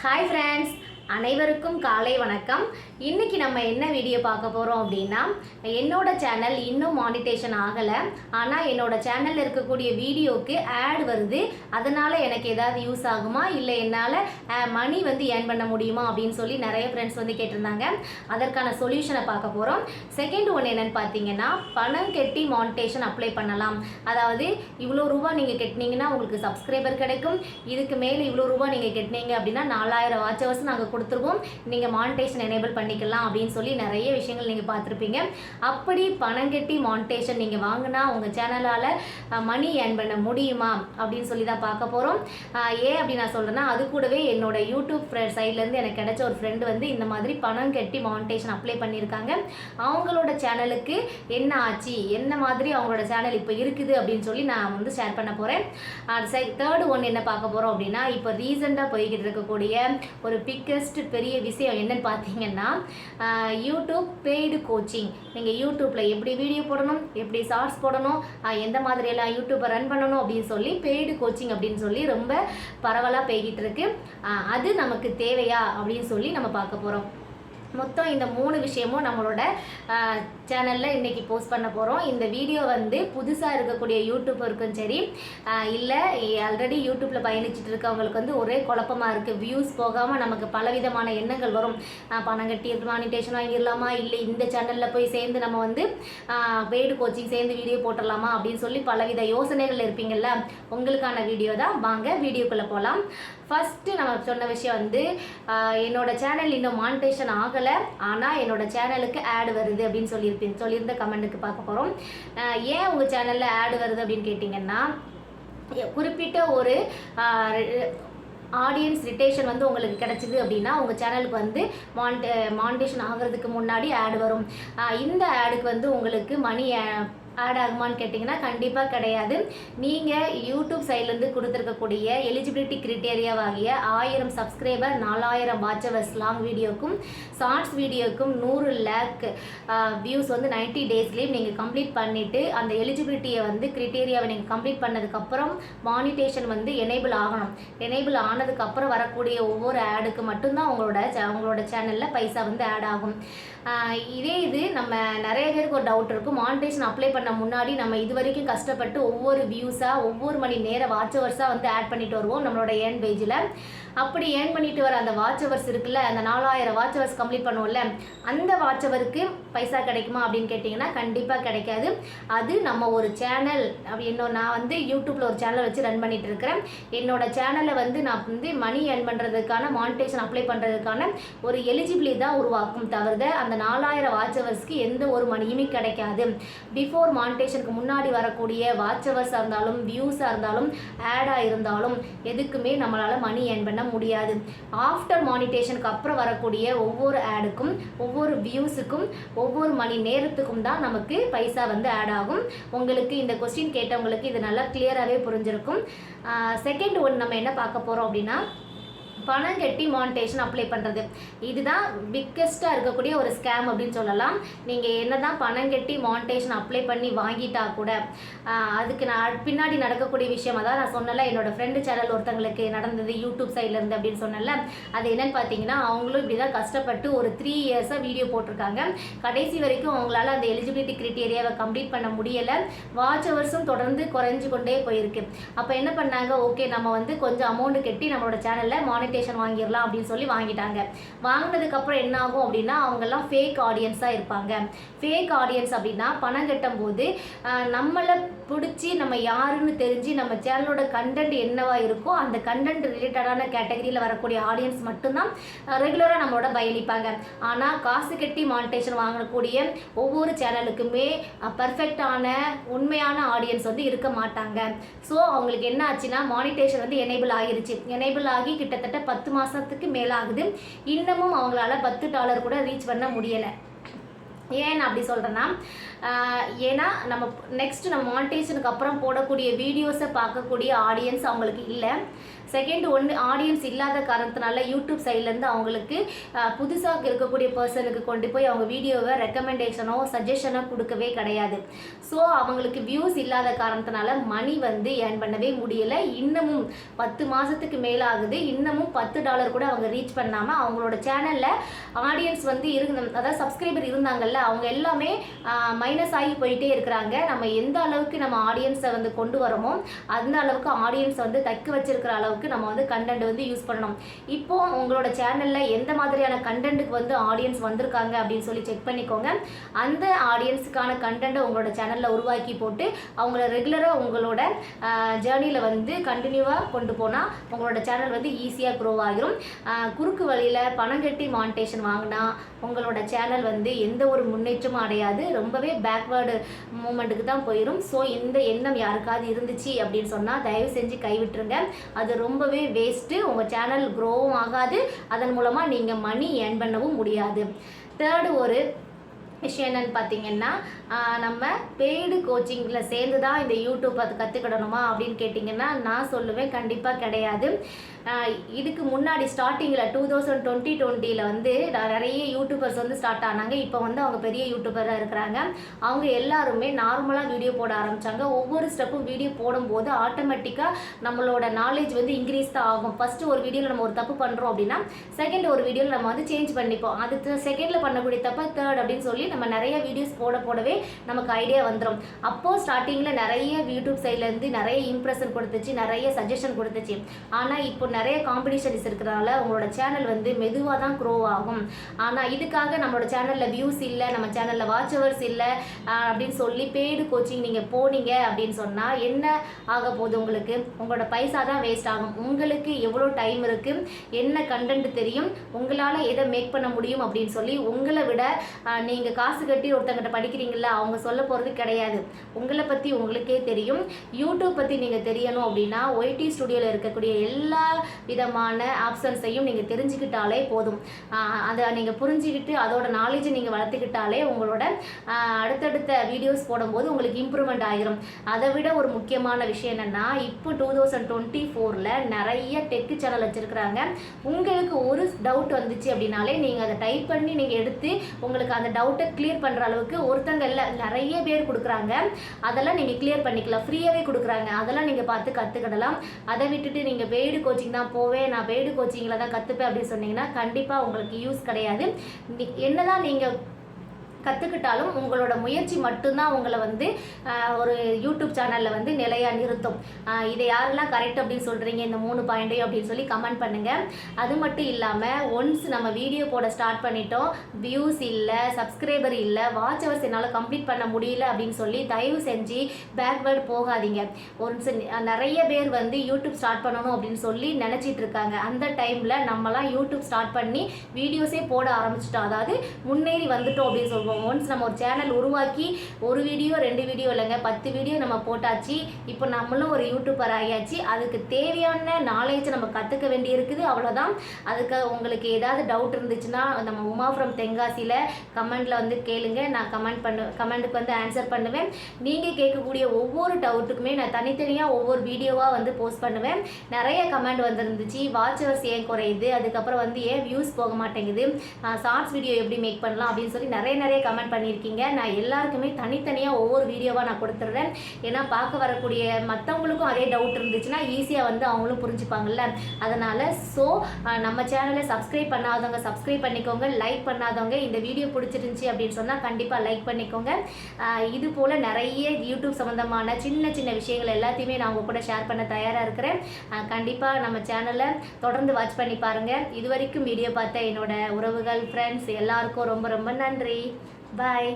Hi friends, அனைவருக்கும் காலை வணக்கம். இன்றைக்கி நம்ம என்ன வீடியோ பார்க்க போகிறோம் அப்படின்னா, என்னோட சேனல் இன்னும் மானிட்டேஷன் ஆகலை. ஆனால் என்னோட சேனலில் இருக்கக்கூடிய வீடியோவுக்கு ஆட் வருது. அதனால் எனக்கு ஏதாவது யூஸ் ஆகுமா, இல்லை என்னால் மணி ஏர்ன் பண்ண முடியுமா அப்படின்னு சொல்லி நிறைய ஃப்ரெண்ட்ஸ் கேட்டிருந்தாங்க. அதற்கான சொல்யூஷனை பார்க்க போகிறோம். செகண்ட் ஒன் என்னென்னு பார்த்தீங்கன்னா, பணம் கட்டி மானிட்டேஷன் அப்ளை பண்ணலாம். அதாவது இவ்வளோ ரூபா நீங்கள் கட்டினீங்கன்னா உங்களுக்கு சப்ஸ்கிரைபர் கிடைக்கும். இதுக்கு மேலே இவ்வளோ ரூபா நீங்கள் கட்டினீங்க அப்படின்னா 4000 வாட்ச் ஹவர்ஸ் நாங்கள் கொடுத்துருவோம், நீங்கள் மானிட்டேஷன் எனேபிள் பண்ணிக்கலாம் அப்படின்னு சொல்லி நிறைய விஷயங்கள் நீங்கள் பார்த்துருப்பீங்க. அப்படி பணம் கட்டி மானிட்டேஷன் நீங்கள் வாங்கினா உங்கள் சேனலால் மணி ஏர்ன் பண்ண முடியுமா அப்படின்னு சொல்லி தான் பார்க்க போகிறோம். ஏன் அப்படி நான் சொல்கிறேன்னா, அது கூடவே என்னோட யூடியூப் சைட்லேருந்து எனக்கு கிடைச்ச ஒரு ஃப்ரெண்டு இந்த மாதிரி பணம் கட்டி மானிட்டேஷன் அப்ளை பண்ணியிருக்காங்க. அவங்களோட சேனலுக்கு என்ன ஆச்சு, என்ன மாதிரி அவங்களோட சேனல் இப்போ இருக்குது அப்படின்னு சொல்லி நான் ஷேர் பண்ண போகிறேன். தேர்டு ஒன் என்ன பார்க்க போகிறோம் அப்படின்னா, இப்போ ரீசெண்டாக போய்கிட்டு இருக்கக்கூடிய ஒரு பிக்கஸ்ட் பெரிய விஷயம் என்னன்னு பார்த்தீங்கன்னா, யூடியூப் பெய்டு கோச்சிங். நீங்கள் யூடியூப்பில் எப்படி வீடியோ போடணும், எப்படி ஷார்ட்ஸ் போடணும், எந்த மாதிரியெல்லாம் யூடியூப்பை ரன் பண்ணணும் அப்படின்னு சொல்லி பெய்டு கோச்சிங் அப்படின்னு சொல்லி ரொம்ப பரவலாக போய்கிட்டு இருக்கு. அது நமக்கு தேவையா அப்படின்னு சொல்லி நம்ம பார்க்க போகிறோம். மொத்தம் இந்த 3 விஷயமும் நம்மளோட சேனலில் இன்றைக்கி போஸ்ட் பண்ண போகிறோம். இந்த வீடியோ புதுசாக இருக்கக்கூடிய யூடியூபருக்கும் சரி, இல்லை ஆல்ரெடி யூடியூப்பில் பயணிச்சுட்டு இருக்கவங்களுக்கு ஒரே குழப்பமாக இருக்குது. வியூஸ் போகாமல் நமக்கு பலவிதமான எண்ணங்கள் வரும். பணம் கட்டி மானிட்டேஷன் வாங்கிடலாமா, இல்லை இந்த சேனலில் போய் சேர்ந்து நம்ம பெய்டு கோச்சிங் சேர்ந்து வீடியோ போட்டுடலாமா அப்படின்னு சொல்லி பலவித யோசனைகள் இருப்பீங்கள்ல. உங்களுக்கான வீடியோ தான். வாங்க வீடியோக்குள்ளே போகலாம். ஃபஸ்ட்டு நம்ம சொன்ன விஷயம் என்னோட சேனல் இன்னும் மானிட்டேஷன் ஆகலை, ஆனால் என்னோட சேனலுக்கு ஆட் வருது அப்படின்னு சொல்லியிருந்த கமெண்ட்டுக்கு பார்க்க போகிறோம். ஏன் உங்கள் சேனலில் ஆட் வருது அப்படின்னு கேட்டிங்கன்னா, குறிப்பிட்ட ஒரு ஆடியன்ஸ் ரிட்டேஷன் உங்களுக்கு கிடச்சிது அப்படின்னா உங்கள் சேனலுக்கு மானிட்டேஷன் ஆகிறதுக்கு முன்னாடி ஆட் வரும். இந்த ஆடுக்கு உங்களுக்கு மணி ஆட் ஆகுமான்னு கேட்டிங்கன்னா கண்டிப்பாக கிடையாது. நீங்கள் யூடியூப் சைட்லேருந்து கொடுத்துருக்கக்கூடிய எலிஜிபிலிட்டி கிரிட்டேரியாவாகிய 1000 சப்ஸ்கிரைபர், 4000 வாட்ச் ஹவர்ஸ் லாங் வீடியோக்கும் ஷார்ட்ஸ் வீடியோக்கும் 100 lakh வியூஸ் 90 டேஸ்லேயும் நீங்கள் கம்ப்ளீட் பண்ணிவிட்டு அந்த எலிஜிபிலிட்டியை கிரிட்டேரியாவை நீங்கள் கம்ப்ளீட் பண்ணதுக்கப்புறம் மானிட்டேஷன் எனேபிள் ஆகணும். எனேபிள் ஆனதுக்கப்புறம் வரக்கூடிய ஒவ்வொரு ஆடுக்கு மட்டும்தான் உங்களோட சேனலில் பைசா ஆட் ஆகும். இது நம்ம நிறைய பேருக்கு ஒரு டவுட் இருக்கும். மானிட்டேஷன் அப்ளை பண்ண முன்னாடி நம்ம இது வரைக்கும் கஷ்டப்பட்டு ஒவ்வொரு வியூஸாக ஒவ்வொரு மணி நேர வாட்ச் ஹவர்ஸாக ஆட் பண்ணிட்டு வருவோம் நம்மளோட ஏர்ன் பேஜில். அப்படி ஏர்ன் பண்ணிட்டு வர அந்த வாட்ச் ஹவர்ஸ் இருக்குல்ல, அந்த 4000 வாட்ச் ஹவர்ஸ் கம்ப்ளீட் பண்ணுவோம்ல, அந்த வாட்ச் ஹவருக்கு பைசா கிடைக்குமா அப்படின்னு கேட்டிங்கன்னா கண்டிப்பாக கிடைக்காது. அது நம்ம ஒரு சேனல் நான் யூடியூப்பில் ஒரு சேனலை வச்சு ரன் பண்ணிட்டு இருக்கிறேன். என்னோட சேனலை நான் மணி ஏர்ன் பண்ணுறதுக்கான மானிட்டேஷன் அப்ளை பண்ணுறதுக்கான ஒரு எலிஜிபிலிட்டி தான் உருவாக்கும். தவிர அந்த 4000 வாட்ச் ஹவர்ஸ்க்கு எந்த ஒரு மணியுமே கிடைக்காது. பிஃபோர் மானிட்டேஷனுக்கு முன்னாடி வரக்கூடிய வாட்ச் ஹவர்ஸாக இருந்தாலும் வியூஸாக இருந்தாலும் ஆடாக இருந்தாலும் எதுக்குமே நம்மளால் மணி ஏர்ன் பண்ண முடியாது. ஆஃப்டர் மானிட்டேஷனுக்கு அப்புறம் வரக்கூடிய ஒவ்வொரு ஆடுக்கும் ஒவ்வொரு வியூஸுக்கும் ஒவ்வொரு மணி நேரத்துக்கும் தான் நமக்கு பைசா ஆட் ஆகும். உங்களுக்கு இந்த கொஸ்டின் கேட்டவங்களுக்கு இது நல்லா கிளியராகவே புரிஞ்சிருக்கும். செகண்ட் ஒன் நம்ம என்ன பார்க்க போகிறோம் அப்படின்னா, பணம் கட்டி மானிட்டேஷன் அப்ளை பண்ணுறது. இதுதான் பிக்கஸ்ட்டாக இருக்கக்கூடிய ஒரு ஸ்கேம் அப்படின்னு சொல்லலாம். நீங்கள் என்ன தான் பணம் கட்டி மானிட்டேஷன் அப்ளை பண்ணி வாங்கிட்டா கூட அதுக்கு பின்னாடி நடக்கக்கூடிய விஷயம் அதான் நான் சொன்னல, என்னோடய ஃப்ரெண்டு சேனல் ஒருத்தங்களுக்கு நடந்தது யூடியூப் சைட்லேருந்து அப்படின்னு சொன்னல. அது என்னென்னு பார்த்தீங்கன்னா, அவங்களும் இப்படி தான் கஷ்டப்பட்டு ஒரு 3 இயர்ஸாக வீடியோ போட்டிருக்காங்க. கடைசி வரைக்கும் அவங்களால அந்த எலிஜிபிலிட்டி கிரிட்டேரியாவை கம்ப்ளீட் பண்ண முடியலை. வாட்ச் ஹவர்ஸும் தொடர்ந்து குறைஞ்சு கொண்டே போயிருக்கு. அப்போ என்ன பண்ணாங்க, ஓகே நம்ம கொஞ்சம் அமௌண்ட் கட்டி நம்மளோட சேனலில் மானிட்டேஷன் வாங்கிடலாம் அப்படின்னு சொல்லி வாங்கிட்டாங்க. வாங்கினதுக்கப்புறம் என்ன ஆகும் அப்படின்னா, அவங்கெல்லாம் ஃபேக் ஆடியன்ஸாக இருப்பாங்க. ஃபேக் ஆடியன்ஸ் அப்படின்னா பணம் கட்டும் போது நம்மளை பிடிச்சி நம்ம யாருன்னு தெரிஞ்சு நம்ம சேனலோட கண்டென்ட் என்னவா இருக்கோ அந்த கண்டென்ட் ரிலேட்டடான கேட்டகரியில் வரக்கூடிய ஆடியன்ஸ் மட்டும்தான் ரெகுலராக நம்மளோட பயணிப்பாங்க. ஆனால் காசு கட்டி மானிட்டேஷன் வாங்கக்கூடிய ஒவ்வொரு சேனலுக்குமே பர்ஃபெக்டான உண்மையான ஆடியன்ஸ் இருக்க மாட்டாங்க. ஸோ அவங்களுக்கு என்ன ஆச்சுன்னா, மானிட்டேஷன் எனேபிள் ஆகிருச்சு. எனேபிள் ஆகி கிட்டத்தட்ட 10 மாதத்துக்கு மேலே ஆகுது. இன்னமும் அவங்களால $10 கூட ரீச் பண்ண முடியலை. ஏன் அப்படி சொல்கிறேன்னா, ஏன்னா நம்ம மானிட்டேஷனுக்கு அப்புறம் போடக்கூடிய வீடியோஸை பார்க்கக்கூடிய ஆடியன்ஸ் அவங்களுக்கு இல்லை. செகண்ட் ஒன்று ஆடியன்ஸ் இல்லாத காரணத்தினால யூடியூப் சைட்லேருந்து அவங்களுக்கு புதுசாக இருக்கக்கூடிய பர்சனுக்கு கொண்டு போய் அவங்க வீடியோவை ரெக்கமெண்டேஷனோ சஜஷனோ கொடுக்கவே கிடையாது. ஸோ அவங்களுக்கு வியூஸ் இல்லாத காரணத்தினால மணி வந்து ஏர்ன் பண்ணவே முடியலை. இன்னமும் 10 மாதத்துக்கு மேலே ஆகுது, இன்னமும் $10 கூட அவங்க ரீச் பண்ணாமல் அவங்களோட சேனலில் ஆடியன்ஸ் வந்து அதாவது சப்ஸ்கிரைபர் இருந்தாங்கல்ல அவங்க எல்லாமே மைனஸ் ஆகி போயிட்டே இருக்கிறாங்க. நம்ம எந்த அளவுக்கு நம்ம ஆடியன்ஸை வந்து கொண்டு வரோமோ அந்த அளவுக்கு ஆடியன்ஸ் வந்து தக்க வச்சிருக்கிற அளவுக்கு நம்ம வந்து கண்டென்ட் வந்து யூஸ் பண்ணணும். இப்போ உங்களோட சேனலில் எந்த மாதிரியான கண்டென்ட்டுக்கு வந்து ஆடியன்ஸ் வந்திருக்காங்க அப்படின்னு சொல்லி செக் பண்ணிக்கோங்க. அந்த ஆடியன்ஸுக்கான கண்டென்ட்டை உங்களோட சேனலில் உருவாக்கி போட்டு அவங்கள ரெகுலராக உங்களோட ஜேர்னியில் வந்து கண்டினியூவாக கொண்டு போனால் உங்களோட சேனல் வந்து ஈஸியாக க்ரோ ஆகிரும். குறுக்கு வழியில் பணம் கட்டி மானிட்டேஷன் வாங்கினா உங்களோட சேனல் வந்து எந்த ஒரு முன்னேற்றமும் அடையாது, ரொம்பவே பேக்வேர்டு மூமெண்ட்டுக்கு தான் போயிடும். ஸோ இந்த எண்ணம் யாருக்காவது இருந்துச்சு அப்படின்னு சொன்னால் தயவு செஞ்சு கைவிட்டுருங்க. அது ரொம்பவே வேஸ்ட்டு. உங்கள் சேனல் க்ரோவும் ஆகாது, அதன் மூலமாக நீங்கள் மணி ஏர்ன் பண்ணவும் முடியாது. தேர்டு ஒரு விஷயம் என்னன்னு பார்த்தீங்கன்னா, நம்ம பெய்டு கோச்சிங்கில் சேர்ந்து தான் இந்த யூடியூப் அது கற்றுக்கிடணுமா அப்படின்னு கேட்டிங்கன்னா நான் சொல்லுவேன் கண்டிப்பாக கிடையாது. இதுக்கு முன்னாடி ஸ்டார்டிங்கில் 2020 வந்து நிறைய யூடியூபர்ஸ் வந்து ஸ்டார்ட் ஆனாங்க. இப்போ வந்து அவங்க பெரிய யூடியூபராக இருக்கிறாங்க. அவங்க எல்லாருமே நார்மலாக வீடியோ போட ஆரம்பித்தாங்க. ஒவ்வொரு ஸ்டெப்பும் வீடியோ போடும்போது ஆட்டோமேட்டிக்காக நம்மளோட நாலேஜ் வந்து இன்க்ரீஸ் தான் ஆகும். ஃபஸ்ட்டு ஒரு வீடியோவில் நம்ம ஒரு தப்பு பண்ணுறோம் அப்படின்னா செகண்ட் ஒரு வீடியோவில் நம்ம வந்து சேஞ்ச் பண்ணிப்போம். அது செகண்டில் பண்ணக்கூடிய தப்பை தேர்ட் அப்படின்னு சொல்லி நம்ம நிறைய வீடியோஸ் போடவே நமக்கு ஐடியா வந்துடும். அப்போது ஸ்டார்டிங்கில் நிறைய யூடியூப் சைட்லேருந்து நிறைய இம்ப்ரெஷன் கொடுத்துச்சு, நிறைய சஜஷன் கொடுத்துச்சு. ஆனால் இப்போ நிறைய காம்படிஷன்ஸ் இருக்கிறனால உங்களோட சேனல் வந்து மெதுவாக தான் க்ரோ ஆகும். ஆனால் இதுக்காக நம்மளோட சேனலில் வியூஸ் இல்லை, நம்ம சேனலில் வாட்ச் ஹவர்ஸ் இல்லை அப்படின்னு சொல்லி பெய்டு கோச்சிங் நீங்கள் போனீங்க அப்படின்னு சொன்னால் என்ன ஆக போகுது? உங்களோட பைசா தான் வேஸ்ட் ஆகும். உங்களுக்கு எவ்வளோ டைம் இருக்குது, என்ன கண்டென்ட் தெரியும், உங்களால் எதை மேக் பண்ண முடியும் அப்படின்னு சொல்லி உங்களை விட நீங்கள் காசு கட்டி ஒருத்தங்கிட்ட படிக்கிறீங்களா அவங்க சொல்ல போகிறது கிடையாது. உங்களை பற்றி உங்களுக்கே தெரியும். யூடியூப் பற்றி நீங்கள் தெரியணும் அப்படின்னா ஒய்டி ஸ்டுடியோவில் இருக்கக்கூடிய எல்லா விதமான ஆப்ஷன்ஸையும் நீங்கள் தெரிஞ்சுக்கிட்டாலே போதும். அதை நீங்கள் புரிஞ்சுக்கிட்டு அதோட நாலேஜை நீங்கள் வளர்த்துக்கிட்டாலே உங்களோட அடுத்தடுத்த வீடியோஸ் போடும்போது உங்களுக்கு இம்ப்ரூவ்மெண்ட் ஆகிரும். அதை விட ஒரு முக்கியமான விஷயம் என்னென்னா, இப்போ 2024 நிறைய டெக் சேனல் வச்சுருக்கிறாங்க. உங்களுக்கு ஒரு டவுட் வந்துச்சு அப்படின்னாலே நீங்கள் அதை டைப் பண்ணி நீங்கள் எடுத்து உங்களுக்கு அந்த டவுட்டை கிளியர் பண்ணுற அளவுக்கு ஒருத்தங்க இல்லை நிறைய பேர் கொடுக்குறாங்க. அதெல்லாம் நீங்கள் கிளியர் பண்ணிக்கலாம், ஃப்ரீயாகவே கொடுக்குறாங்க. அதெல்லாம் நீங்கள் பார்த்து கற்றுக்கிடலாம். அதை விட்டுட்டு நீங்கள் பெய்டு கோச்சிங் தான் போவேன், நான் பெய்டு கோச்சிங்கில் தான் கற்றுப்பேன் அப்படின்னு சொன்னீங்கன்னா கண்டிப்பாக உங்களுக்கு யூஸ் கிடையாது. என்னதான் நீங்கள் கற்றுக்கிட்டாலும் உங்களோட முயற்சி மட்டும்தான் உங்களை வந்து ஒரு யூடியூப் சேனலில் வந்து நிலையாக நிறுத்தும். இதை யாரெல்லாம் கரெக்ட் அப்படின்னு சொல்கிறீங்க இந்த 3 பாயிண்ட்டையும் அப்படின்னு சொல்லி கமெண்ட் பண்ணுங்கள். அது மட்டும் இல்லாமல் ஒன்ஸ் நம்ம வீடியோ போட ஸ்டார்ட் பண்ணிட்டோம், வியூஸ் இல்லை, சப்ஸ்கிரைபர் இல்லை, வாட்ச் ஹவர்ஸ் என்னால் கம்ப்ளீட் பண்ண முடியல அப்படின்னு சொல்லி தயவு செஞ்சு பேக்வேர்டு போகாதீங்க. ஒன்ஸ் நிறைய பேர் வந்து யூடியூப் ஸ்டார்ட் பண்ணணும் அப்படின்னு சொல்லி நினச்சிட்டு இருக்காங்க. அந்த டைமில் நம்மலாம் யூடியூப் ஸ்டார்ட் பண்ணி வீடியோஸே போட ஆரம்பிச்சிட்டோம், அதாவது முன்னேறி வந்துட்டோம் அப்படின்னு சொல்லுவோம். ஒன்ஸ் நம்ம ஒரு சேனல் உருவாக்கி ஒரு வீடியோ 2 வீடியோ இல்லைங்க 10 வீடியோ நம்ம போட்டாச்சு. இப்போ நம்மளும் ஒரு யூடியூபர் ஆகியாச்சு. அதுக்கு தேவையான நாலேஜை நம்ம கற்றுக்க வேண்டி இருக்குது, அவ்வளோதான். அதுக்கு உங்களுக்கு ஏதாவது டவுட் இருந்துச்சுன்னா நம்ம உமா ஃப்ரம் தென்காசியில் கமெண்டில் வந்து கேளுங்க, நான் கமெண்ட்டுக்கு வந்து ஆன்சர் பண்ணுவேன். நீங்கள் கேட்கக்கூடிய ஒவ்வொரு டவுட்டுக்குமே நான் தனித்தனியாக ஒவ்வொரு வீடியோவாக வந்து போஸ்ட் பண்ணுவேன். நிறைய கமெண்ட் வந்துருந்துச்சு, வாட்ச் ஹவர்ஸ் ஏன் குறையுது, அதுக்கப்புறம் வந்து ஏன் வியூஸ் போக மாட்டேங்குது, ஷார்ட்ஸ் வீடியோ எப்படி மேக் பண்ணலாம் அப்படின்னு சொல்லி நிறைய கமெண்ட் பண்ணியிருக்கீங்க. நான் எல்லாருக்குமே தனித்தனியாக ஒவ்வொரு வீடியோவாக நான் கொடுத்துட்றேன். ஏன்னா பார்க்க வரக்கூடிய மற்றவங்களுக்கும் அதே டவுட் இருந்துச்சுன்னா ஈஸியாக வந்து அவங்களும் புரிஞ்சுப்பாங்கல்ல. அதனால் நம்ம சேனலை சப்ஸ்கிரைப் பண்ணாதவங்க சப்ஸ்கிரைப் பண்ணிக்கோங்க, லைக் பண்ணாதவங்க இந்த வீடியோ பிடிச்சிருந்துச்சி அப்படின்னு சொன்னால் கண்டிப்பாக லைக் பண்ணிக்கோங்க. இது போல் நிறைய யூடியூப் சம்மந்தமான சின்ன சின்ன விஷயங்கள் எல்லாத்தையுமே நான் உங்கள் கூட ஷேர் பண்ண தயாராக இருக்கிறேன். கண்டிப்பாக நம்ம சேனலை தொடர்ந்து வாட்ச் பண்ணி பாருங்கள். இது வரைக்கும் வீடியோ பார்த்த என்னோட உறவுகள், ஃப்ரெண்ட்ஸ் எல்லாருக்கும் ரொம்ப ரொம்ப நன்றி. Bye.